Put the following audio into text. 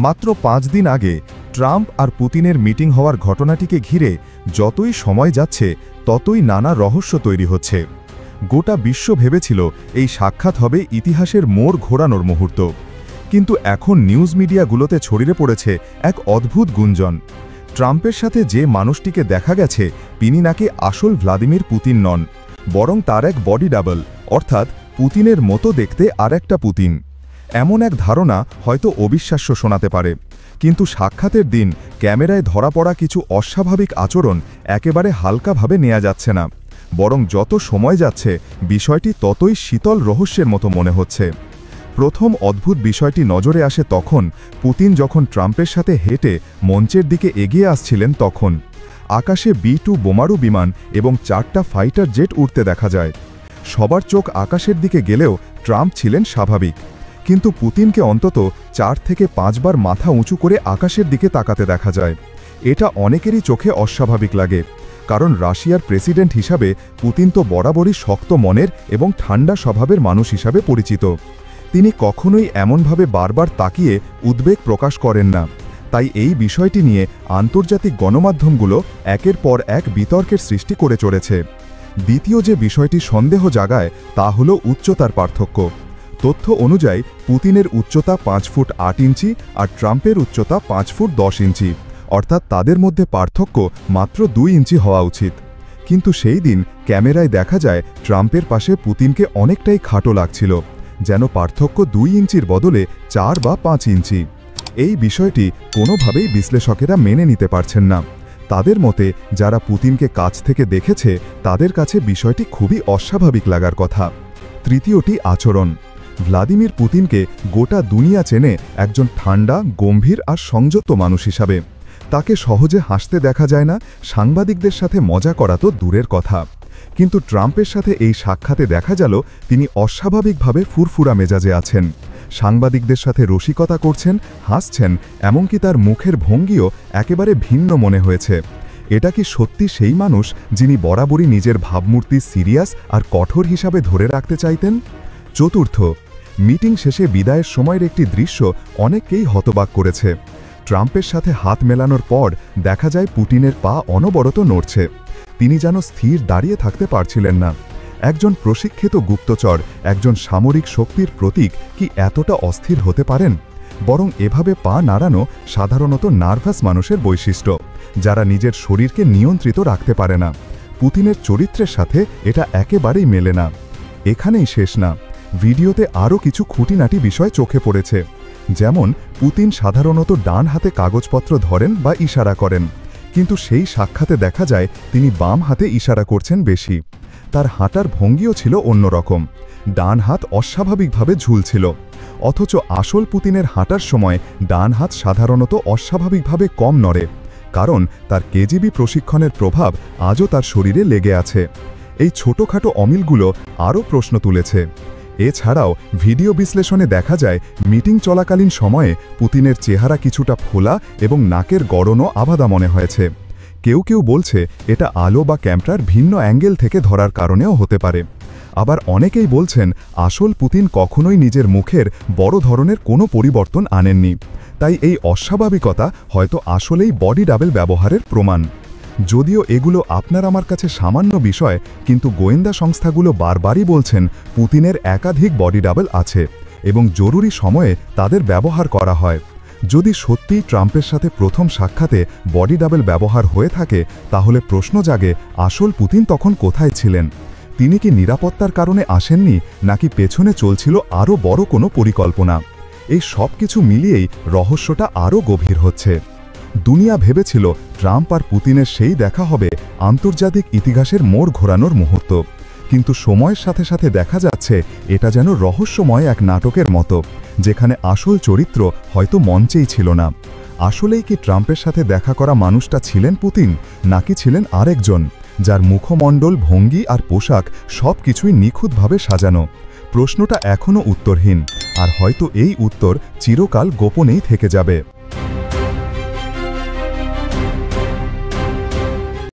মাত্র 5 দিন আগে ট্রাম্প আর পুতিনের মিটিং হওয়ার ঘটনাটিকে ঘিরে যতই সময় যাচ্ছে ততই নানা রহস্য তৈরি হচ্ছে। গোটা বিশ্ব ভেবেছিল এই সাক্ষাৎ হবে ইতিহাসের মোড় ঘোরানোর মুহূর্ত, কিন্তু এখন নিউজ মিডিয়াগুলোতে ছড়িয়ে পড়েছে এক অদ্ভুত গুঞ্জন। ট্রাম্পের সাথে যে মানুষটিকে দেখা গেছে তিনি নাকি আসল ভ্লাদিমির পুতিন নন, বরং তার এক বডি ডাবল, অর্থাৎ পুতিনের মতো দেখতে আর একটা পুতিন। এমন এক ধারণা হয়তো অবিশ্বাস্য শোনাতে পারে, কিন্তু সাক্ষাতের দিন ক্যামেরায় ধরা পড়া কিছু অস্বাভাবিক আচরণ একেবারে হালকাভাবে নেওয়া যাচ্ছে না, বরং যত সময় যাচ্ছে বিষয়টি ততই শীতল রহস্যের মতো মনে হচ্ছে। প্রথম অদ্ভুত বিষয়টি নজরে আসে তখন পুতিন যখন ট্রাম্পের সাথে হেঁটে মঞ্চের দিকে এগিয়ে আসছিলেন। তখন আকাশে B-2 বোমারু বিমান এবং 4টা ফাইটার জেট উড়তে দেখা যায়। সবার চোখ আকাশের দিকে গেলেও ট্রাম্প ছিলেন স্বাভাবিক, কিন্তু পুতিনকে অন্তত 4 থেকে 5 বার মাথা উঁচু করে আকাশের দিকে তাকাতে দেখা যায়। এটা অনেকেরই চোখে অস্বাভাবিক লাগে, কারণ রাশিয়ার প্রেসিডেন্ট হিসাবে পুতিন তো বরাবরই শক্ত মনের এবং ঠান্ডা স্বভাবের মানুষ হিসাবে পরিচিত। তিনি কখনোই এমনভাবে বারবার তাকিয়ে উদ্বেগ প্রকাশ করেন না। তাই এই বিষয়টি নিয়ে আন্তর্জাতিক গণমাধ্যমগুলো একের পর এক বিতর্কের সৃষ্টি করে চলেছে। দ্বিতীয় যে বিষয়টি সন্দেহ জাগায় তা হল উচ্চতার পার্থক্য। তথ্য অনুযায়ী পুতিনের উচ্চতা 5 ফুট 8 ইঞ্চি আর ট্রাম্পের উচ্চতা 5 ফুট 10 ইঞ্চি, অর্থাৎ তাদের মধ্যে পার্থক্য মাত্র 2 ইঞ্চি হওয়া উচিত। কিন্তু সেই দিন ক্যামেরায় দেখা যায় ট্রাম্পের পাশে পুতিনকে অনেকটাই খাটো লাগছিল, যেন পার্থক্য 2 ইঞ্চির বদলে 4 বা 5 ইঞ্চি। এই বিষয়টি কোনোভাবেই বিশ্লেষকেরা মেনে নিতে পারছেন না। তাদের মতে যারা পুতিনকে কাছ থেকে দেখেছে তাদের কাছে বিষয়টি খুবই অস্বাভাবিক লাগার কথা। তৃতীয়টি আচরণ। ভ্লাদিমির পুতিনকে গোটা দুনিয়া চেনে একজন ঠান্ডা, গম্ভীর আর সংযত মানুষ হিসাবে। তাকে সহজে হাসতে দেখা যায় না, সাংবাদিকদের সাথে মজা করা তো দূরের কথা। কিন্তু ট্রাম্পের সাথে এই সাক্ষাতে দেখা গেল তিনি অস্বাভাবিকভাবে ফুরফুরা মেজাজে আছেন। সাংবাদিকদের সাথে রসিকতা করছেন, হাসছেন, এমনকি তার মুখের ভঙ্গিও একেবারে ভিন্ন মনে হয়েছে। এটা কি সত্যি সেই মানুষ যিনি বরাবরই নিজের ভাবমূর্তি সিরিয়াস আর কঠোর হিসাবে ধরে রাখতে চাইতেন? চতুর্থ, মিটিং শেষে বিদায়ের সময়ের একটি দৃশ্য অনেককেই হতবাক করেছে। ট্রাম্পের সাথে হাত মেলানোর পর দেখা যায় পুতিনের পা অনবরত নড়ছে। তিনি যেন স্থির দাঁড়িয়ে থাকতে পারছিলেন না। একজন প্রশিক্ষিত গুপ্তচর, একজন সামরিক শক্তির প্রতীক কি এতটা অস্থির হতে পারেন? বরং এভাবে পা নাড়ানো সাধারণত নার্ভাস মানুষের বৈশিষ্ট্য, যারা নিজের শরীরকে নিয়ন্ত্রিত রাখতে পারে না। পুতিনের চরিত্রের সাথে এটা একেবারেই মেলে না। এখানেই শেষ না, ভিডিওতে আরও কিছু খুঁটিনাটি বিষয় চোখে পড়েছে। যেমন পুতিন সাধারণত ডান হাতে কাগজপত্র ধরেন বা ইশারা করেন, কিন্তু সেই সাক্ষাতে দেখা যায় তিনি বাম হাতে ইশারা করছেন বেশি। তার হাঁটার ভঙ্গিও ছিল অন্যরকম, ডান হাত অস্বাভাবিকভাবে ঝুলছিল। অথচ আসল পুতিনের হাঁটার সময় ডান হাত সাধারণত অস্বাভাবিকভাবে কম নড়ে, কারণ তার কেজিবি প্রশিক্ষণের প্রভাব আজও তার শরীরে লেগে আছে। এই ছোটখাটো অমিলগুলো আরও প্রশ্ন তুলেছে। এছাড়াও ভিডিও বিশ্লেষণে দেখা যায় মিটিং চলাকালীন সময়ে পুতিনের চেহারা কিছুটা ফোলা এবং নাকের গড়নও আলাদা মনে হয়েছে। কেউ কেউ বলছে এটা আলো বা ক্যামেরার ভিন্ন অ্যাঙ্গেল থেকে ধরার কারণেও হতে পারে। আবার অনেকেই বলছেন আসল পুতিন কখনোই নিজের মুখের বড় ধরনের কোনো পরিবর্তন আনেননি, তাই এই অস্বাভাবিকতা হয়তো আসলেই বডি ডাবল ব্যবহারের প্রমাণ। যদিও এগুলো আপনার আমার কাছে সামান্য বিষয়, কিন্তু গোয়েন্দা সংস্থাগুলো বারবারই বলছেন পুতিনের একাধিক বডি ডাবল আছে এবং জরুরি সময়ে তাদের ব্যবহার করা হয়। যদি সত্যিই ট্রাম্পের সাথে প্রথম সাক্ষাতে বডি ডাবল ব্যবহার হয়ে থাকে, তাহলে প্রশ্ন জাগে আসল পুতিন তখন কোথায় ছিলেন? তিনি কি নিরাপত্তার কারণে আসেননি, নাকি পেছনে চলছিল আরও বড় কোনো পরিকল্পনা? এই সব কিছু মিলিয়েই রহস্যটা আরও গভীর হচ্ছে। দুনিয়া ভেবেছিল ট্রাম্প আর পুতিনের সেই দেখা হবে আন্তর্জাতিক ইতিহাসের মোড় ঘোরানোর মুহূর্ত, কিন্তু সময়ের সাথে সাথে দেখা যাচ্ছে এটা যেন রহস্যময় এক নাটকের মতো, যেখানে আসল চরিত্র হয়তো মঞ্চেই ছিল না। আসলেই কি ট্রাম্পের সাথে দেখা করা মানুষটা ছিলেন পুতিন, নাকি ছিলেন আরেকজন, যার মুখমণ্ডল, ভঙ্গি আর পোশাক সবকিছুই নিখুঁতভাবে সাজানো? প্রশ্নটা এখনও উত্তরহীন, আর হয়তো এই উত্তর চিরকাল গোপনেই থেকে যাবে।